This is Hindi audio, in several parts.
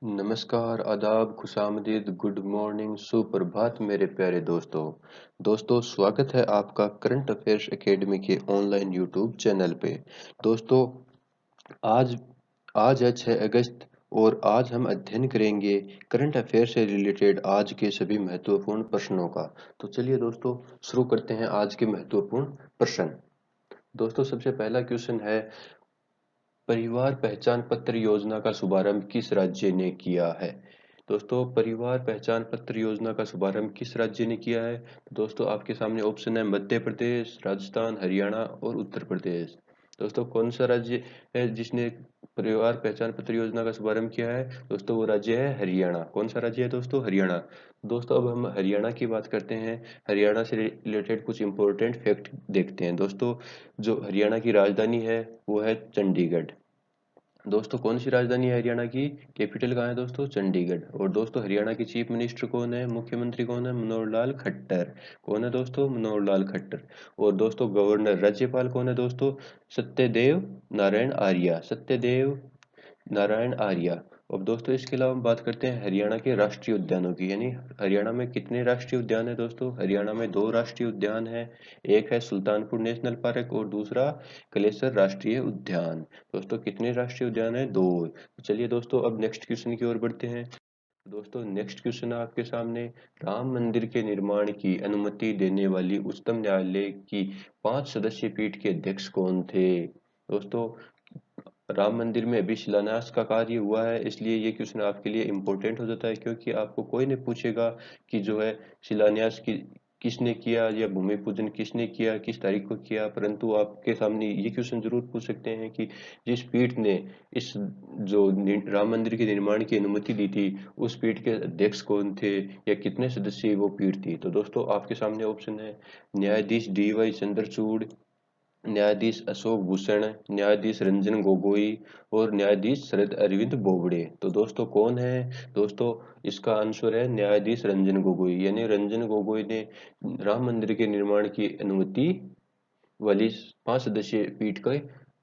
नमस्कार, आदाब, खुशामदीद, गुड मॉर्निंग, सुप्रभात मेरे प्यारे दोस्तों। दोस्तों स्वागत है आपका करंट अफेयर्स एकेडमी के ऑनलाइन यूट्यूब चैनल पे। दोस्तों आज आज है 6 अगस्त और आज हम अध्ययन करेंगे करंट अफेयर से रिलेटेड आज के सभी महत्वपूर्ण प्रश्नों का। तो चलिए दोस्तों शुरू करते हैं आज के महत्वपूर्ण प्रश्न। दोस्तों सबसे पहला क्वेश्चन है, परिवार पहचान पत्र योजना का शुभारंभ किस राज्य ने किया है? दोस्तों परिवार पहचान पत्र योजना का शुभारंभ किस राज्य ने किया है? तो दोस्तों आपके सामने ऑप्शन है मध्य प्रदेश, राजस्थान, हरियाणा और उत्तर प्रदेश। दोस्तों कौन सा राज्य है जिसने परिवार पहचान पत्र योजना का शुभारंभ किया है? दोस्तों वो राज्य है हरियाणा। कौन सा राज्य है दोस्तों? हरियाणा। दोस्तों अब हम हरियाणा की बात करते हैं। हरियाणा से रिलेटेड कुछ इंपॉर्टेंट फैक्ट देखते हैं। दोस्तों जो हरियाणा की राजधानी है वो है चंडीगढ़। दोस्तों कौन सी राजधानी है हरियाणा की? कैपिटल कहाँ है दोस्तों? चंडीगढ़। और दोस्तों हरियाणा के चीफ मिनिस्टर कौन है? मुख्यमंत्री कौन है? मनोहर लाल खट्टर। कौन है दोस्तों? मनोहर लाल खट्टर। और दोस्तों गवर्नर राज्यपाल कौन है दोस्तों? सत्यदेव नारायण आर्य। सत्यदेव नारायण आर्य। अब दोस्तों इसके अलावा हम बात करते हैं हरियाणा के राष्ट्रीय उद्यानों की, यानी हरियाणा में कितने राष्ट्रीय उद्यान है दोस्तों? हरियाणा में 2 राष्ट्रीय उद्यान है। एक है सुल्तानपुर नेशनल पार्क और दूसरा कलेसर राष्ट्रीय उद्यान। दोस्तों कितने राष्ट्रीय उद्यान है? 2। तो चलिए दोस्तों अब नेक्स्ट क्वेश्चन की ओर बढ़ते हैं। दोस्तों नेक्स्ट क्वेश्चन है आपके सामने, राम मंदिर के निर्माण की अनुमति देने वाली उच्चतम न्यायालय की 5 सदस्यीय पीठ के अध्यक्ष कौन थे? दोस्तों राम मंदिर में अभी शिलान्यास का कार्य हुआ है, इसलिए ये क्वेश्चन आपके लिए इम्पोर्टेंट हो जाता है, क्योंकि आपको कोई नहीं पूछेगा कि जो है शिलान्यास की किसने किया या भूमि पूजन किसने किया, किस तारीख को किया, परंतु आपके सामने ये क्वेश्चन जरूर पूछ सकते हैं कि जिस पीठ ने इस राम मंदिर के निर्माण की अनुमति दी थी उस पीठ के अध्यक्ष कौन थे या कितने सदस्यीय वो पीठ थी। तो दोस्तों आपके सामने ऑप्शन है न्यायाधीश DY चंद्रचूड़, न्यायाधीश अशोक भूषण, न्यायाधीश रंजन गोगोई और न्यायाधीश शरद अरविंद बोबड़े। तो दोस्तों कौन है? दोस्तों इसका आंसर है न्यायाधीश रंजन गोगोई, यानी रंजन गोगोई ने राम मंदिर के निर्माण की अनुमति वाली 5 सदस्यीय पीठ की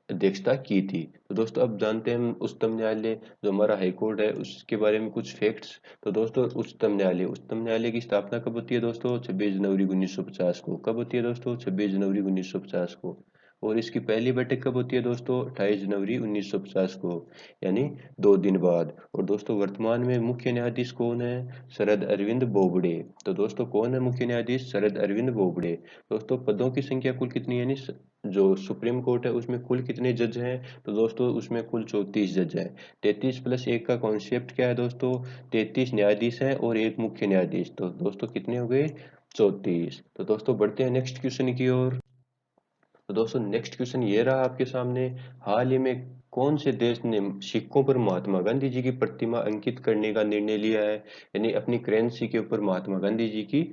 अध्यक्षता की थी। तो दोस्तों अब जानते हैं हम उच्चतम न्यायालय जो हमारा हाई कोर्ट है उसके बारे में कुछ फैक्ट्स। तो दोस्तों उच्चतम न्यायालय की स्थापना कब होती है दोस्तों? 26 जनवरी 1950 को। कब होती है दोस्तों? 26 जनवरी 1950 को। और इसकी पहली बैठक कब होती है दोस्तों? 28 जनवरी 1950 को, यानी 2 दिन बाद। और दोस्तों वर्तमान में मुख्य न्यायाधीश कौन है? शरद अरविंद बोबड़े। तो दोस्तों कौन है मुख्य न्यायाधीश? शरद अरविंद बोबड़े। दोस्तों पदों की संख्या कुल कितनी है, यानी जो सुप्रीम कोर्ट है उसमें कुल कितने जज हैं? तो दोस्तों उसमें कुल 34 जज हैं। 33 प्लस 1 का कॉन्सेप्ट क्या है दोस्तों? 33 न्यायाधीश हैं और एक मुख्य न्यायाधीश। तो दोस्तों कितने हो गए? 34। तो दोस्तों बढ़ते हैं नेक्स्ट क्वेश्चन की ओर। तो दोस्तों नेक्स्ट क्वेश्चन ये रहा आपके सामने, हाल ही में कौन से देश ने सिक्कों पर महात्मा गांधी जी की प्रतिमा अंकित करने का निर्णय लिया है, यानी अपनी करेंसी के ऊपर महात्मा गांधी जी की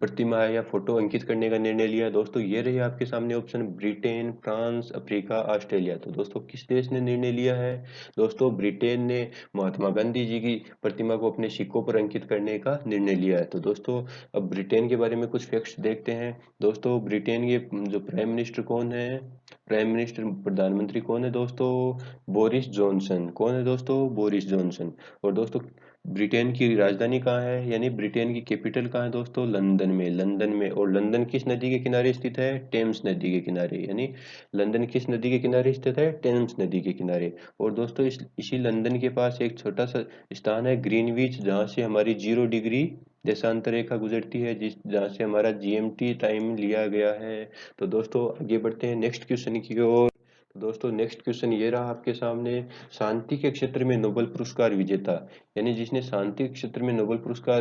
प्रतिमा या फोटो अंकित करने का निर्णय लिया है? दोस्तों ये रही आपके सामने option, Britain, France, Africa, Australia. तो दोस्तों किस देश ने निर्णय लिया है? दोस्तों ब्रिटेन ने महात्मा गांधी जी की प्रतिमा को अपने सिक्कों पर अंकित करने का निर्णय लिया है। तो दोस्तों अब ब्रिटेन के बारे में कुछ फैक्ट्स देखते हैं। दोस्तों ब्रिटेन के जो प्राइम मिनिस्टर कौन है? प्राइम मिनिस्टर प्रधानमंत्री कौन है दोस्तों? Boris Johnson. कौन है दोस्तों? Boris Johnson. और दोस्तों ब्रिटेन की राजधानी कहाँ है, यानी ब्रिटेन की कैपिटल कहाँ है दोस्तों? लंदन में। लंदन में। और लंदन किस नदी के किनारे स्थित है? टेम्स नदी के किनारे, यानी लंदन किस नदी के किनारे स्थित है? टेम्स नदी के किनारे। और दोस्तों इसी लंदन के पास एक छोटा सा स्थान है ग्रीनविच, जहाँ से हमारी 0 डिग्री देशांतर रेखा गुजरती है, जिस जहाँ से हमारा GMT टाइम लिया गया है। तो दोस्तों आगे बढ़ते हैं नेक्स्ट क्वेश्चन की ओर। तो दोस्तों नेक्स्ट क्वेश्चन ये रहा आपके सामने, शांति के क्षेत्र में नोबेल पुरस्कार विजेता, यानी जिसने शांति के क्षेत्र में नोबेल पुरस्कार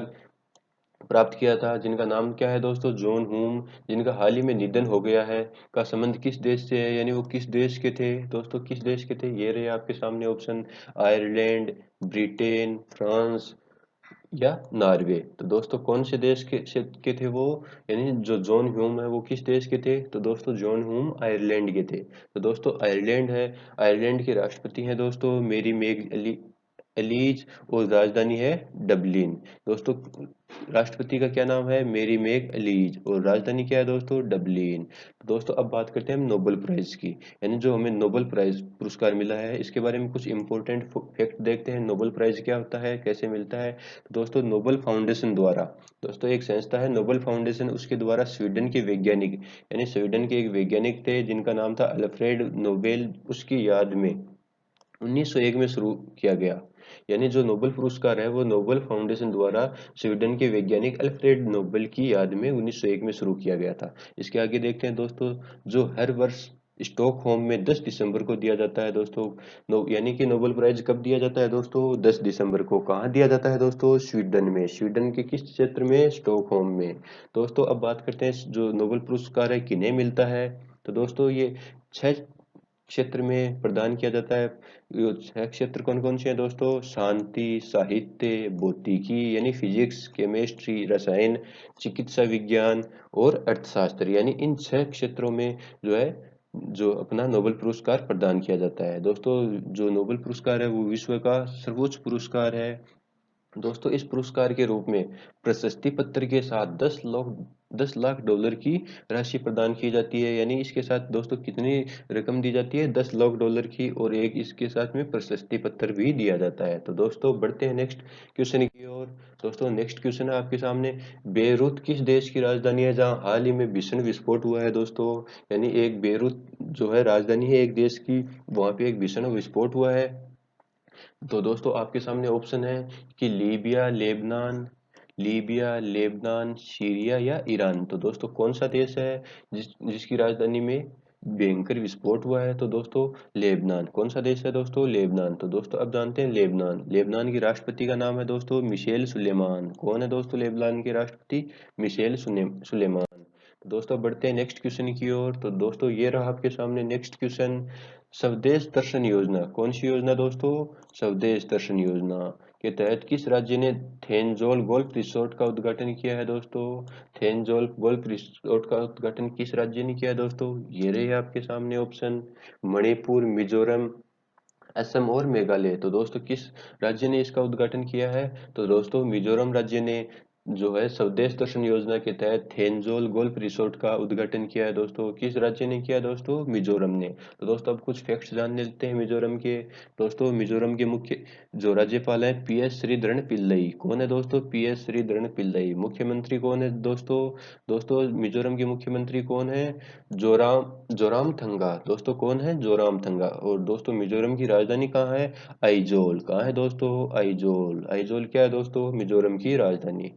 प्राप्त किया था, जिनका नाम क्या है दोस्तों? जॉन हूम, जिनका हाल ही में निधन हो गया है, का संबंध किस देश से है, यानी वो किस देश के थे? दोस्तों किस देश के थे? ये रहे आपके सामने ऑप्शन, आयरलैंड, ब्रिटेन, फ्रांस या नॉर्वे। तो दोस्तों कौन से देश के थे वो, यानी जो जॉन ह्यूम है वो किस देश के थे? तो दोस्तों जॉन ह्यूम आयरलैंड के थे। तो दोस्तों आयरलैंड है, आयरलैंड के राष्ट्रपति हैं दोस्तों मेरी मेग अली एलीज और राजधानी है डबलिन। दोस्तों राष्ट्रपति का क्या नाम है? मेरी मेक एलीज और राजधानी क्या है दोस्तों? डबलिन। दोस्तों अब बात करते हैं हम नोबेल प्राइज की, यानी जो हमें नोबेल प्राइज पुरस्कार मिला है इसके बारे में कुछ इंपॉर्टेंट फैक्ट देखते हैं। नोबेल प्राइज क्या होता है, कैसे मिलता है? तो दोस्तों नोबेल फाउंडेशन द्वारा, दोस्तों एक संस्था है नोबेल फाउंडेशन, उसके द्वारा स्वीडन के वैज्ञानिक, यानी स्वीडन के एक वैज्ञानिक थे जिनका नाम था अल्फ्रेड नोबेल, उसकी याद में 1901 में शुरू किया गया। यानी जो नोबेल पुरस्कार है वो नोबेल फाउंडेशन द्वारा स्वीडन के वैज्ञानिक अल्फ्रेड नोबेल की याद में 1901 में शुरू किया गया था। इसके आगे देखते हैं दोस्तों, जो हर वर्ष स्टॉकहोम में 10 दिसंबर को दिया जाता है दोस्तों। यानी कि नोबेल प्राइज कब दिया जाता है दोस्तों? 10 दिसंबर को। कहाँ दिया जाता है दोस्तों? स्वीडन में। स्वीडन के किस क्षेत्र में? स्टॉकहोम में। दोस्तों अब बात करते हैं जो नोबेल पुरस्कार है किन्हें मिलता है। तो दोस्तों ये 6 क्षेत्र में प्रदान किया जाता है। ये 6 क्षेत्र कौन कौन से हैं दोस्तों? शांति, साहित्य, भौतिकी यानी फिजिक्स, केमिस्ट्री, रसायन, चिकित्सा विज्ञान और अर्थशास्त्र, यानी इन 6 क्षेत्रों में जो है जो अपना नोबेल पुरस्कार प्रदान किया जाता है। दोस्तों जो नोबेल पुरस्कार है वो विश्व का सर्वोच्च पुरस्कार है। दोस्तों इस पुरस्कार के रूप में प्रशस्ति पत्र के साथ 10 लाख डॉलर की राशि प्रदान की जाती है। यानी इसके साथ दोस्तों कितनी रकम दी जाती है? 10 लाख डॉलर की, और एक इसके साथ में प्रशस्ति पत्र भी दिया जाता है। तो दोस्तों बढ़ते हैं नेक्स्ट क्वेश्चन की ओर। दोस्तों नेक्स्ट क्वेश्चन है आपके सामने, बेरूत किस देश की राजधानी है जहां हाल ही में भीषण विस्फोट हुआ है दोस्तों? यानी एक बेरूत जो है राजधानी है एक देश की, वहां पे एक भीषण विस्फोट हुआ है। तो दोस्तों आपके सामने ऑप्शन है कि लीबिया, लेबनान, सीरिया या ईरान। तो दोस्तों कौन सा देश है जिसकी राजधानी में भयंकर विस्फोट हुआ है? तो दोस्तों लेबनान। कौन सा देश है दोस्तों? लेबनान। तो दोस्तों अब जानते हैं लेबनान। लेबनान की राष्ट्रपति का नाम है दोस्तों मिशेल सुलेमान। कौन है दोस्तों लेबनान के राष्ट्रपति? मिशेल सुलेमान। तो दोस्तों बढ़ते हैं नेक्स्ट क्वेश्चन की ओर। तो दोस्तों ये रहा आपके सामने नेक्स्ट क्वेश्चन, स्वदेश दर्शन योजना। कौन सी योजना दोस्तों? स्वदेश दर्शन योजना के तहत किस राज्य ने थेंजोल गोल्फ रिसोर्ट का उद्घाटन किया है दोस्तों? थेंजोल गोल्फ रिसोर्ट का उद्घाटन किस राज्य ने किया है दोस्तों? ये रहे आपके सामने ऑप्शन, मणिपुर, मिजोरम, असम और मेघालय। तो दोस्तों किस राज्य ने इसका उद्घाटन किया है? तो दोस्तों मिजोरम राज्य ने जो है स्वदेश दर्शन योजना के तहत थेंजोल गोल्फ रिसोर्ट का उद्घाटन किया है दोस्तों। किस राज्य ने किया दोस्तों? मिजोरम ने। तो दोस्तों अब कुछ फैक्ट्स जान लेते हैं मिजोरम के। दोस्तों मिजोरम के मुख्य जो राज्यपाल है PS श्रीधरन पिल्लई। कौन है दोस्तों? PS श्रीधरन पिल्लई। मुख्यमंत्री कौन है दोस्तों? दोस्तों मिजोरम के मुख्यमंत्री कौन है? जोरामथंगा। दोस्तों कौन है? जोरामथंगा। और दोस्तों मिजोरम की राजधानी कहाँ है? आइजोल। कहाँ है दोस्तों? आइजोल। आइजोल क्या है दोस्तों? मिजोरम की राजधानी।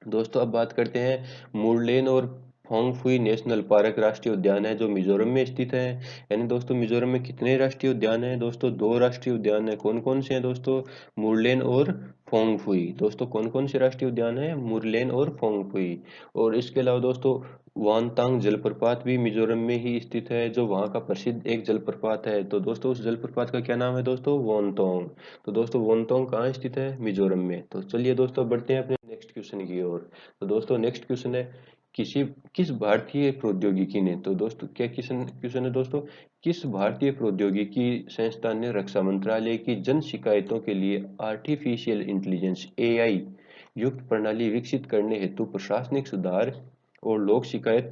दोस्तों अब बात करते हैं मुरलेन और फोंगफुई नेशनल पार्क राष्ट्रीय उद्यान है जो मिजोरम में स्थित है। यानी दोस्तों मिजोरम में कितने राष्ट्रीय उद्यान हैं दोस्तों? 2 राष्ट्रीय उद्यान है। कौन कौन से हैं दोस्तों? मुरलेन और फोंगफुई। दोस्तों कौन कौन से राष्ट्रीय उद्यान है? मुरलेन और फोंगफुई। और इसके अलावा दोस्तों वानतांग जलप्रपात भी मिजोरम में ही स्थित है, जो वहाँ का प्रसिद्ध एक जलप्रपात है। तो दोस्तों उस जलप्रपात का क्या नाम है दोस्तों? वोनतोंग। तो दोस्तों वोनतोंग कहाँ स्थित है? मिजोरम में। तो चलिए दोस्तों बढ़ते हैं अपने नेक्स्ट क्वेश्चन की ओर। तो दोस्तों नेक्स्ट क्वेश्चन है, किसी किस भारतीय प्रौद्योगिकी ने, तो दोस्तों क्या क्वेश्चन क्वेश्चन है दोस्तों, किस भारतीय प्रौद्योगिकी संस्थान ने रक्षा मंत्रालय की जन शिकायतों के लिए आर्टिफिशियल इंटेलिजेंस AI युक्त प्रणाली विकसित करने हेतु प्रशासनिक सुधार और लोक शिकायत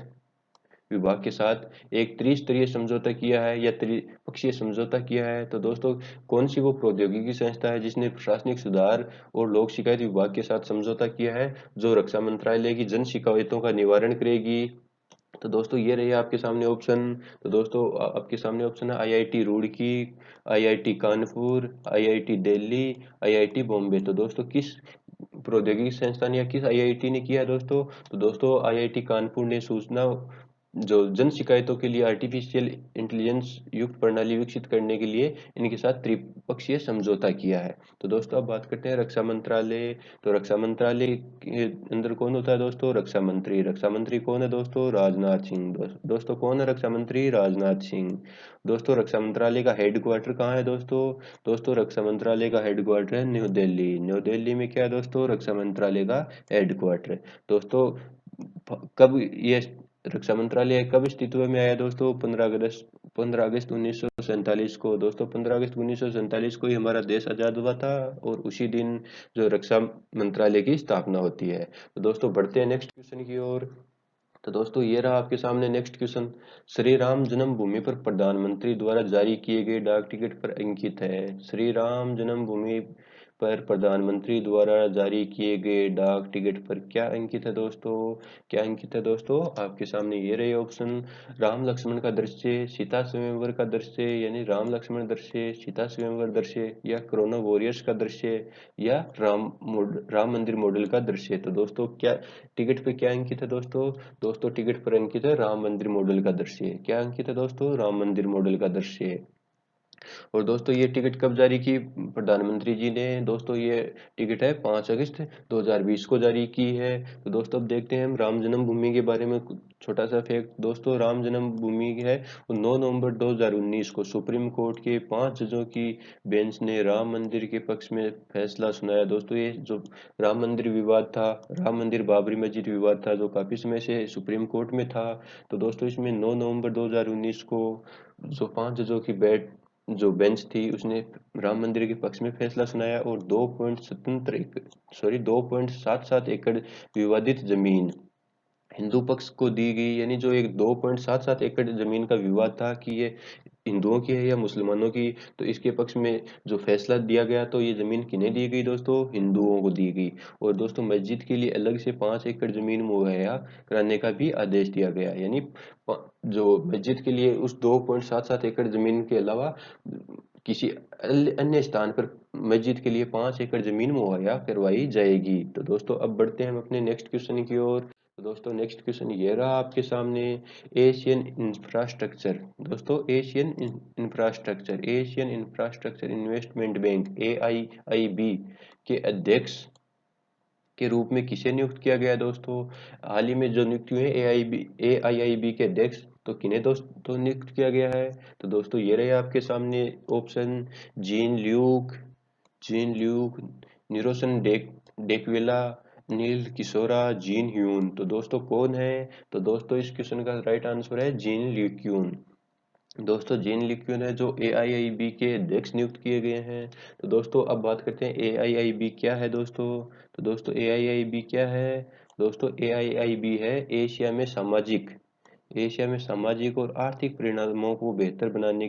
विभाग के साथ एक त्रिस्तरीय समझौता किया है या त्रिपक्षीय समझौता किया है? तो दोस्तों कौन सी वो प्रौद्योगिकी संस्था है जिसने प्रशासनिक सुधार और लोक शिकायत विभाग के साथ समझौता किया है जो रक्षा मंत्रालय की जन शिकायतों का निवारण करेगी? तो दोस्तों ये रही आपके सामने ऑप्शन। तो दोस्तों आपके सामने ऑप्शन है IIT Roorkee, IIT Kanpur, IIT Delhi, IIT Bombay. तो दोस्तों किस प्रौद्योगिकी संस्थान या किस IIT ने किया है दोस्तों? तो दोस्तों IIT कानपुर ने सूचना जो जन शिकायतों के लिए आर्टिफिशियल इंटेलिजेंस युक्त प्रणाली विकसित करने के लिए इनके साथ त्रिपक्षीय समझौता किया है। तो दोस्तों अब बात करते हैं रक्षा मंत्रालय। तो रक्षा मंत्रालय के अंदर कौन होता है दोस्तों? रक्षा मंत्री। रक्षा मंत्री कौन है दोस्तों? राजनाथ सिंह। दोस्तों कौन है रक्षा मंत्री? राजनाथ सिंह। दोस्तों रक्षा मंत्रालय का हेड क्वार्टर कहाँ है दोस्तों? दोस्तों रक्षा मंत्रालय का हेड क्वार्टर है न्यू दिल्ली। न्यू दिल्ली में क्या है दोस्तों? रक्षा मंत्रालय का हेड क्वार्टर। दोस्तों कब ये रक्षा मंत्रालय कब अस्तित्व में आया दोस्तों? 15 अगस्त 1947 को। दोस्तों 15 अगस्त 1947 को ही हमारा देश आजाद हुआ था और उसी दिन जो रक्षा मंत्रालय की स्थापना होती है। तो दोस्तों बढ़ते हैं नेक्स्ट क्वेश्चन की ओर। तो दोस्तों ये रहा आपके सामने नेक्स्ट क्वेश्चन। श्री राम जन्मभूमि पर प्रधानमंत्री द्वारा जारी किए गए डाक टिकट पर अंकित है। श्री राम जन्मभूमि पर प्रधानमंत्री द्वारा जारी किए गए डाक टिकट पर क्या अंकित है दोस्तों? क्या अंकित है दोस्तों? आपके सामने ये रहे ऑप्शन। राम लक्ष्मण का दृश्य, सीता स्वयंवर का दृश्य यानी राम लक्ष्मण दृश्य, सीता स्वयंवर दृश्य, या कोरोना वॉरियर्स का दृश्य, या राम मंदिर मॉडल का दृश्य। तो दोस्तों क्या टिकट पे क्या अंकित है दोस्तों? दोस्तों टिकट पर अंकित है राम मंदिर मॉडल का दृश्य। क्या अंकित है दोस्तों? राम मंदिर मॉडल का दृश्य। और दोस्तों ये टिकट कब जारी की प्रधानमंत्री जी ने? दोस्तों ये टिकट है 5 अगस्त 2020 को जारी की है। तो दोस्तों अब देखते हैं हम राम जन्मभूमि के बारे में कुछ छोटा सा फैक्ट। दोस्तों राम जन्मभूमि है वो 9 नवंबर 2019 को सुप्रीम कोर्ट के 5 जजों की बेंच ने राम मंदिर के पक्ष में फैसला सुनाया। दोस्तों ये जो राम मंदिर विवाद था, राम मंदिर बाबरी मस्जिद विवाद था, जो काफी समय से सुप्रीम कोर्ट में था। तो दोस्तों इसमें 9 नवंबर 2019 को जो 5 जजों की जो बेंच थी उसने राम मंदिर के पक्ष में फैसला सुनाया और 2.77 एकड़ विवादित जमीन हिंदू पक्ष को दी गई। यानी जो एक 2.77 एकड़ जमीन का विवाद था कि ये हिंदुओं की है या मुसलमानों की, तो इसके पक्ष में जो फैसला दिया गया तो ये जमीन किन्हें दी गई दोस्तों? हिंदुओं को दी गई। और दोस्तों मस्जिद के लिए अलग से 5 एकड़ जमीन मुहैया कराने का भी आदेश दिया गया। यानी जो मस्जिद के लिए उस 2.77 एकड़ जमीन के अलावा किसी अन्य स्थान पर मस्जिद के लिए 5 एकड़ जमीन मुहैया करवाई जाएगी। तो दोस्तों अब बढ़ते हैं हम अपने नेक्स्ट क्वेश्चन की ओर। तो दोस्तों नेक्स्ट क्वेश्चन ये रहा आपके सामने। एशियन इंफ्रास्ट्रक्चर, दोस्तों Asian infrastructure investment bank AIIB के अध्यक्ष के रूप में किसे नियुक्त किया गया दोस्तों? हाल ही में जो नियुक्त हुए AIIB के अध्यक्ष, तो किन्हें दोस्तों नियुक्त किया गया है? तो दोस्तों ये रहे आपके सामने ऑप्शन। जीन ल्यूक, निरोशन डेकवेला, नील किशोरा, जीन ह्यून। तो दोस्तों कौन है? तो दोस्तों इस क्वेश्चन का राइट आंसर है जीन ल्यूक्यून। दोस्तों जीन लिक्यून है जो AIIB के अध्यक्ष नियुक्त किए गए हैं। तो दोस्तों अब बात करते हैं AIIB क्या है दोस्तों। तो दोस्तों AIIB क्या है? दोस्तों AIIB है एशिया में सामाजिक और आर्थिक परिणामों को बेहतर बनाने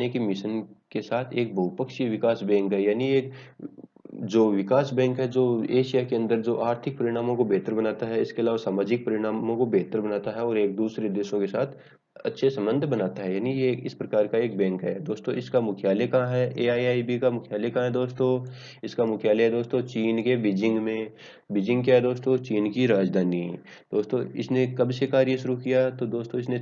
के मिशन के साथ एक बहुपक्षीय विकास बैंक है। यानी एक जो विकास बैंक है जो एशिया के अंदर जो आर्थिक परिणामों को बेहतर बनाता है, इसके अलावा सामाजिक परिणामों को बेहतर बनाता है और एक दूसरे देशों के साथ अच्छे संबंध बनाता है। यानी ये इस प्रकार का एक बैंक है दोस्तों। इसका मुख्यालय कहाँ है? AIIB का मुख्यालय कहाँ है दोस्तों? इसका मुख्यालय है दोस्तों चीन के बीजिंग में। बीजिंग क्या है दोस्तों? चीन की राजधानी। दोस्तों इसने कब से कार्य शुरू किया? तो दोस्तों इसने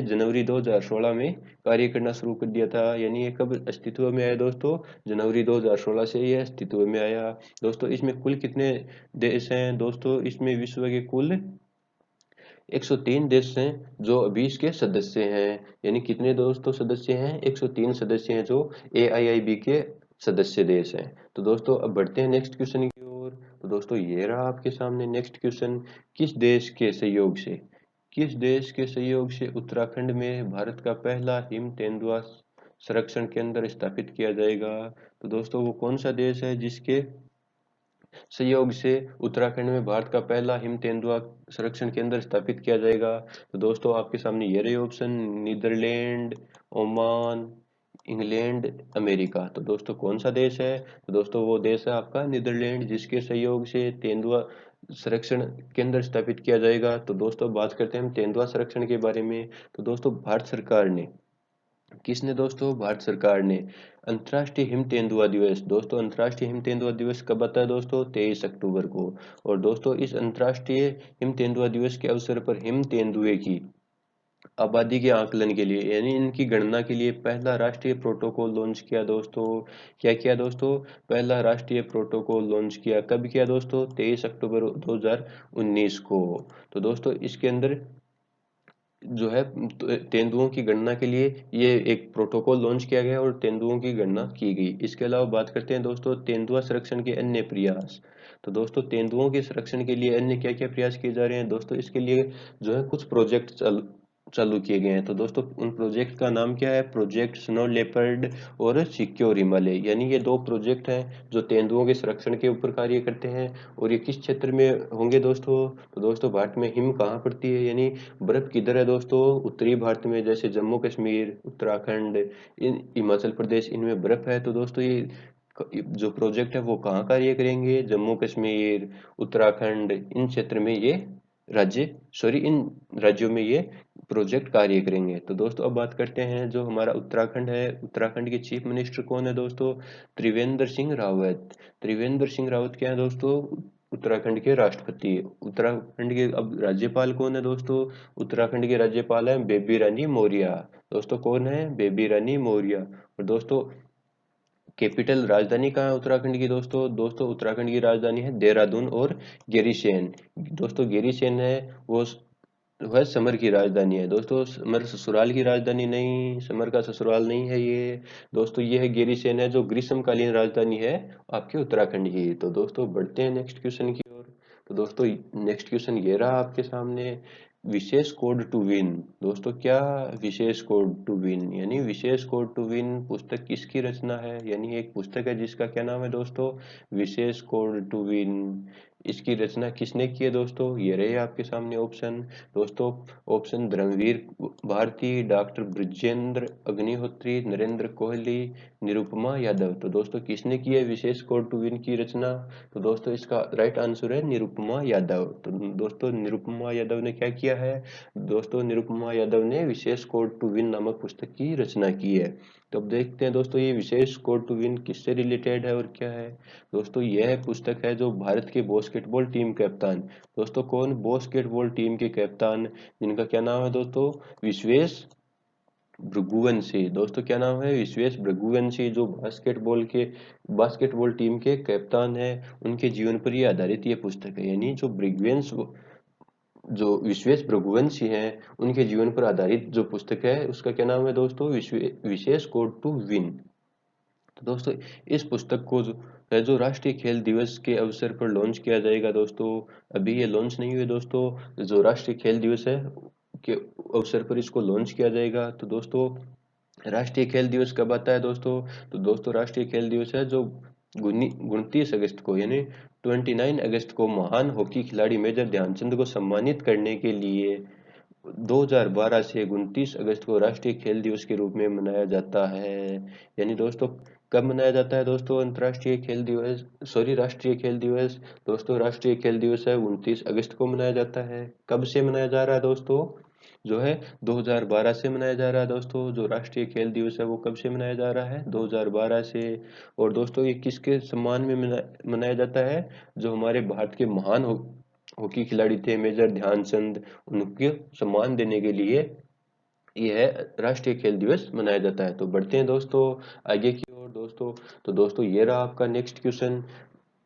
जनवरी 2016 में कार्य करना शुरू कर दिया था। यानी ये कब अस्तित्व में आया दोस्तों? जनवरी 2016 से यह अस्तित्व में आया। दोस्तों इसमें कुल कितने देश हैं दोस्तों? इसमें विश्व के कुल 103 देश हैं जो अभी इसके सदस्य हैं। यानी कितने दोस्तों सदस्य हैं? 103 सदस्य हैं जो AIIB के सदस्य देश हैं। तो दोस्तों अब बढ़ते हैं नेक्स्ट क्वेश्चन की ओर। तो दोस्तों ये रहा आपके सामने नेक्स्ट क्वेश्चन। किस देश के सहयोग से उत्तराखंड में भारत का पहला हिम तेंदुआ संरक्षण केंद्र स्थापित किया जाएगा? तो दोस्तों वो कौन सा देश है जिसके सहयोग से उत्तराखंड में भारत का पहला हिम तेंदुआ संरक्षण केंद्र स्थापित किया जाएगा? तो दोस्तों आपके सामने ये रहे option. Netherland, Oman, England, America. तो दोस्तों कौन सा देश है? तो दोस्तों वो देश है आपका नीदरलैंड जिसके सहयोग से तेंदुआ संरक्षण केंद्र स्थापित किया जाएगा। तो दोस्तों बात करते हैं हम तेंदुआ संरक्षण के बारे में। तो दोस्तों भारत सरकार ने किसने दोस्तों? भारत सरकार ने अंतर्राष्ट्रीय हिम तेंदुआ दिवस, दोस्तों अंतर्राष्ट्रीय हिम तेंदुआ दिवस कब आता है दोस्तों? 23 अक्टूबर को। और दोस्तों इस अंतर्राष्ट्रीय हिम तेंदुआ दिवस के अवसर पर हिम तेंदुए की आबादी के आकलन के लिए यानी इनकी गणना के लिए पहला राष्ट्रीय प्रोटोकॉल लॉन्च किया दोस्तों। क्या किया दोस्तों? पहला राष्ट्रीय प्रोटोकॉल लॉन्च किया। कब किया दोस्तों? 23 अक्टूबर 2019 को। तो दोस्तों इसके अंदर जो है तेंदुओं की गणना के लिए ये एक प्रोटोकॉल लॉन्च किया गया और तेंदुओं की गणना की गई। इसके अलावा बात करते हैं दोस्तों तेंदुआ संरक्षण के अन्य प्रयास। तो दोस्तों तेंदुओं के संरक्षण के लिए अन्य क्या क्या प्रयास किए जा रहे हैं दोस्तों, इसके लिए जो है कुछ प्रोजेक्ट चालू किए गए हैं। तो दोस्तों उन प्रोजेक्ट का नाम क्या है, प्रोजेक्ट स्नो लेपर्ड और सिक्योर हिमालय, यानी ये दो प्रोजेक्ट हैं जो तेंदुओं के संरक्षण के ऊपर कार्य करते हैं। और ये किस क्षेत्र में होंगे दोस्तों, तो दोस्तों भारत में हिम कहाँ पड़ती है, यानी बर्फ किधर है दोस्तों, उत्तरी भारत में, जैसे जम्मू कश्मीर, उत्तराखंड, इन हिमाचल प्रदेश, इनमें बर्फ है। तो दोस्तों ये जो प्रोजेक्ट है वो कहाँ कार्य करेंगे, जम्मू कश्मीर, उत्तराखंड, इन क्षेत्र में ये राज्य सॉरी इन राज्यों में ये प्रोजेक्ट कार्य करेंगे। तो दोस्तों अब बात करते हैं जो हमारा उत्तराखंड है, उत्तराखंड के चीफ मिनिस्टर कौन है दोस्तों, त्रिवेंद्र सिंह रावत। त्रिवेंद्र सिंह रावत क्या है दोस्तों, उत्तराखंड के राष्ट्रपति। उत्तराखंड के अब राज्यपाल कौन है दोस्तों, उत्तराखंड के राज्यपाल है बेबी रानी मौर्य। दोस्तों कौन है, बेबी रानी मौर्य। और दोस्तों कैपिटल राजधानी कहाँ है उत्तराखंड की दोस्तों, दोस्तों उत्तराखंड की राजधानी है देहरादून और गिरिसेन। दोस्तों गिरिसेन है वो वह समर की राजधानी है दोस्तों, समर ससुराल की राजधानी नहीं, समर का ससुराल नहीं है ये दोस्तों, ये है गिरिसेन है जो ग्रीष्मकालीन राजधानी है आपके उत्तराखंड की। तो दोस्तों बढ़ते हैं नेक्स्ट क्वेश्चन की ओर। तो दोस्तों नेक्स्ट क्वेश्चन ये रहा आपके सामने, विशेष कोड टू विन। दोस्तों क्या, विशेष कोड टू विन, यानी विशेष कोड टू विन पुस्तक किसकी रचना है, यानी एक पुस्तक है जिसका क्या नाम है दोस्तों, विशेष कोड टू विन। इसकी रचना किसने की है दोस्तों, ये रहे आपके सामने ऑप्शन। दोस्तों ऑप्शन धर्मवीर भारती, डॉक्टर ब्रजेंद्र अग्निहोत्री, नरेंद्र कोहली, निरुपमा यादव। तो दोस्तों किसने की है विशेष कोड टू विन की रचना, तो दोस्तों इसका राइट आंसर है निरुपमा यादव। तो दोस्तों निरुपमा यादव ने क्या किया है, दोस्तों निरुपमा यादव ने विशेष कोड टू विन नामक पुस्तक की रचना की है। तो अब देखते हैं दोस्तों ये विशेष कोड टू विन किससे रिलेटेड है और क्या है। दोस्तों यह पुस्तक है जो भारत के बास्केटबॉल टीम कप्तान, दोस्तों कौन, बास्केटबॉल टीम के कप्तान जिनका क्या नाम है दोस्तों, विश्वेश भृगुवंशी। दोस्तों क्या नाम है, विश्वेश भृगुवंशी, जो बास्केटबॉल टीम के कप्तान है, उनके जीवन पर ये आधारित ये पुस्तक है। यानी जो भृगुवंश जो विश्वेश भृगुवंशी हैं उनके जीवन पर आधारित जो पुस्तक है उसका क्या नाम है दोस्तों, विशेष कोड टू विन। तो दोस्तों इस पुस्तक को जो राष्ट्रीय खेल दिवस के अवसर पर लॉन्च किया जाएगा दोस्तों, अभी ये लॉन्च नहीं हुए दोस्तों, जो राष्ट्रीय खेल दिवस है के अवसर पर इसको लॉन्च किया जाएगा। तो दोस्तों राष्ट्रीय खेल दिवस कब आता है दोस्तों, तो दोस्तों राष्ट्रीय खेल दिवस है जो 29 अगस्त को, यानी 29 अगस्त को महान हॉकी खिलाड़ी मेजर ध्यानचंद को सम्मानित करने के लिए 2012 से 29 अगस्त को राष्ट्रीय खेल दिवस के रूप में मनाया जाता है। यानी दोस्तों कब मनाया जाता है दोस्तों अंतर्राष्ट्रीय खेल दिवस, सॉरी राष्ट्रीय खेल दिवस, दोस्तों राष्ट्रीय खेल दिवस है 29 अगस्त को मनाया जाता है। कब से मनाया जा रहा है दोस्तों, जो है 2012 से मनाया जा रहा है दोस्तों, जो राष्ट्रीय खेल दिवस है वो कब से मनाया जा रहा है, 2012 से। और दोस्तों ये किसके सम्मान में मनाया जाता है, जो हमारे भारत के महान हॉकी खिलाड़ी थे मेजर ध्यानचंद, उनके सम्मान देने के लिए यह राष्ट्रीय खेल दिवस मनाया जाता है। तो बढ़ते हैं दोस्तों आगे की ओर दोस्तों। तो दोस्तों ये रहा आपका नेक्स्ट क्वेश्चन,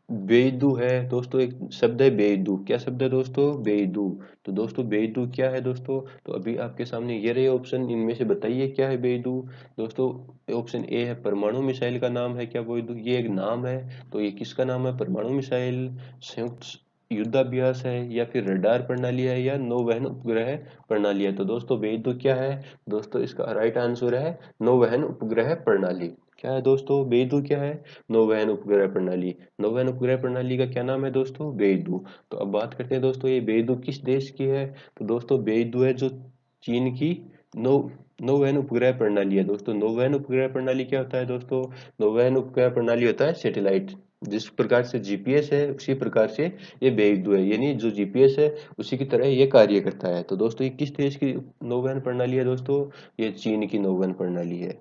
बेईदू है दोस्तों, एक शब्द है बेईदू, क्या शब्द है दोस्तों, बेईदू। तो दोस्तों बेईदू क्या है दोस्तों, तो अभी आपके सामने ये रहे ऑप्शन, इनमें से बताइए क्या है बेईदू। दोस्तों ऑप्शन ए है परमाणु मिसाइल का नाम है क्या बेईदू, ये एक नाम है। तो ये किसका नाम है, परमाणु मिसाइल, संयुक्त युद्धाभ्यास है, या फिर रडार प्रणाली है, या नौवहन उपग्रह प्रणाली है। तो दोस्तों बेईदू क्या है दोस्तों, इसका राइट आंसर है नौवहन उपग्रह प्रणाली। क्या है दोस्तों, बेईदू क्या है, नौवहन उपग्रह प्रणाली। नौवहन उपग्रह प्रणाली का क्या नाम है दोस्तों, बेईदू। तो अब बात करते हैं दोस्तों ये बेईदू किस देश की है, तो दोस्तों बेईदू है जो चीन की नौ नौवहन उपग्रह प्रणाली है दोस्तों। नौवहन उपग्रह प्रणाली क्या होता है दोस्तों, नौवहन उपग्रह प्रणाली होता है सैटेलाइट, जिस प्रकार से जीपीएस है उसी प्रकार से ये बेईदू है, यानी जो जीपीएस है उसी की तरह ये कार्य करता है। तो दोस्तों ये किस देश की नौवहन प्रणाली है दोस्तों, ये चीन की नौवहन प्रणाली है।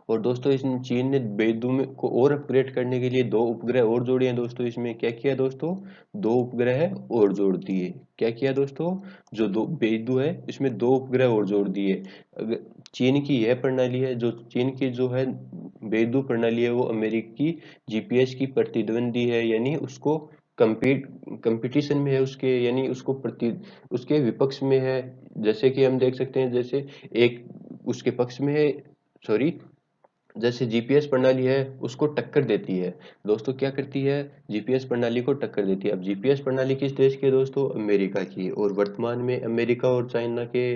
और दोस्तों इस चीन ने बेईदू में को और अपग्रेड करने के लिए दो उपग्रह और जोड़े हैं दोस्तों, इसमें क्या किया दोस्तों, दो उपग्रह और जोड़ दिए। क्या किया दोस्तों, जो दो बेईदू है इसमें दो उपग्रह और जोड़ दिए। अगर चीन की यह प्रणाली है, जो चीन की जो है बेईदू प्रणाली है वो अमेरिकी जीपीएस की प्रतिद्वंदी है, यानी उसको compete कंपटीशन में है उसके, यानी उसको प्रति उसके विपक्ष में है। जैसे कि हम देख सकते हैं, जैसे एक उसके पक्ष में है, सॉरी, जैसे जीपीएस प्रणाली है उसको टक्कर देती है। दोस्तों क्या करती है, जीपीएस प्रणाली को टक्कर देती है। अब जीपीएस प्रणाली किस देश की है दोस्तों, अमेरिका की। और वर्तमान में अमेरिका और चाइना के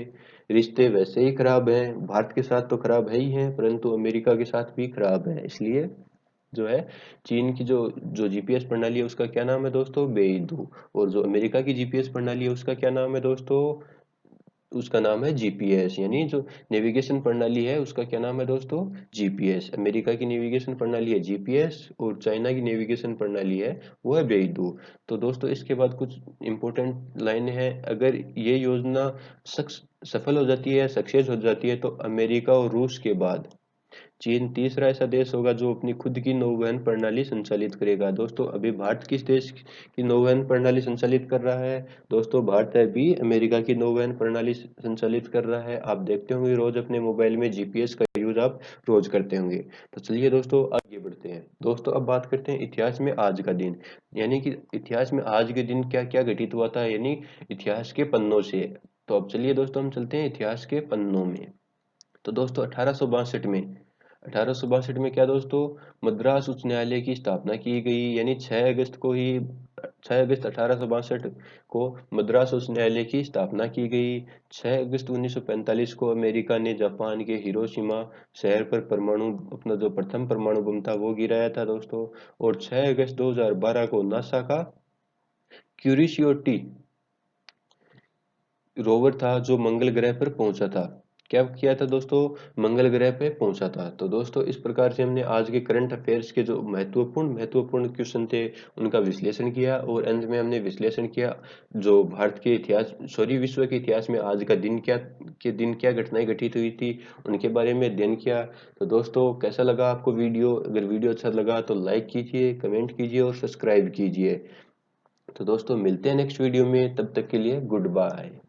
रिश्ते वैसे ही खराब हैं, भारत के साथ तो खराब है ही हैं, परंतु अमेरिका के साथ भी खराब है। इसलिए जो है, चीन की जो जो जीपीएस प्रणाली है उसका क्या नाम है दोस्तों, बेईदू। और जो अमेरिका की जीपीएस प्रणाली है उसका क्या नाम है दोस्तों, उसका नाम है जीपीएस। यानी जो नेविगेशन प्रणाली है उसका क्या नाम है दोस्तों, जीपीएस। अमेरिका की नेविगेशन प्रणाली है जीपीएस और चाइना की नेविगेशन प्रणाली है वो है बेईदू। तो दोस्तों इसके बाद कुछ इंपॉर्टेंट लाइनें हैं। अगर ये योजना सफल हो जाती है, सक्सेस हो जाती है, तो अमेरिका और रूस के बाद चीन तीसरा ऐसा देश होगा जो अपनी खुद की नौवहन प्रणाली संचालित करेगा। दोस्तों अभी भारत किस देश की नौवहन प्रणाली संचालित कर रहा है दोस्तों, भारत अभी अमेरिका की नौवहन प्रणाली संचालित कर रहा है। आप देखते होंगे रोज अपने मोबाइल में जीपीएस का यूज आप रोज करते होंगे। तो चलिए दोस्तों आगे बढ़ते हैं। दोस्तों अब बात करते हैं इतिहास में आज का दिन, यानी कि इतिहास में आज के दिन क्या क्या घटित हुआ था, यानी इतिहास के पन्नों से। तो अब चलिए दोस्तों हम चलते हैं इतिहास के पन्नों में। तो दोस्तों 1862 में, 1862 में क्या दोस्तों, मद्रास उच्च न्यायालय की स्थापना की गई। यानी 6 अगस्त को ही, 6 अगस्त 1862 को मद्रास उच्च न्यायालय की स्थापना की गई। 6 अगस्त 1945 को अमेरिका ने जापान के हिरोशिमा शहर पर परमाणु, अपना जो प्रथम परमाणु बम था वो गिराया था दोस्तों। और 6 अगस्त 2012 को नासा का क्यूरियोसिटी रोवर था जो मंगल ग्रह पर पहुंचा था। क्या किया था दोस्तों, मंगल ग्रह पे पहुंचा था। तो दोस्तों इस प्रकार से हमने आज के करंट अफेयर्स के जो महत्वपूर्ण महत्वपूर्ण क्वेश्चन थे उनका विश्लेषण किया, और अंत में हमने विश्लेषण किया जो भारत के इतिहास, सॉरी, विश्व के इतिहास में आज का दिन क्या, के दिन क्या घटनाएं घटित हुई थी उनके बारे में अध्ययन किया। तो दोस्तों कैसा लगा आपको वीडियो, अगर वीडियो अच्छा लगा तो लाइक कीजिए, कमेंट कीजिए और सब्सक्राइब कीजिए। तो दोस्तों मिलते हैं नेक्स्ट वीडियो में, तब तक के लिए गुड बाय।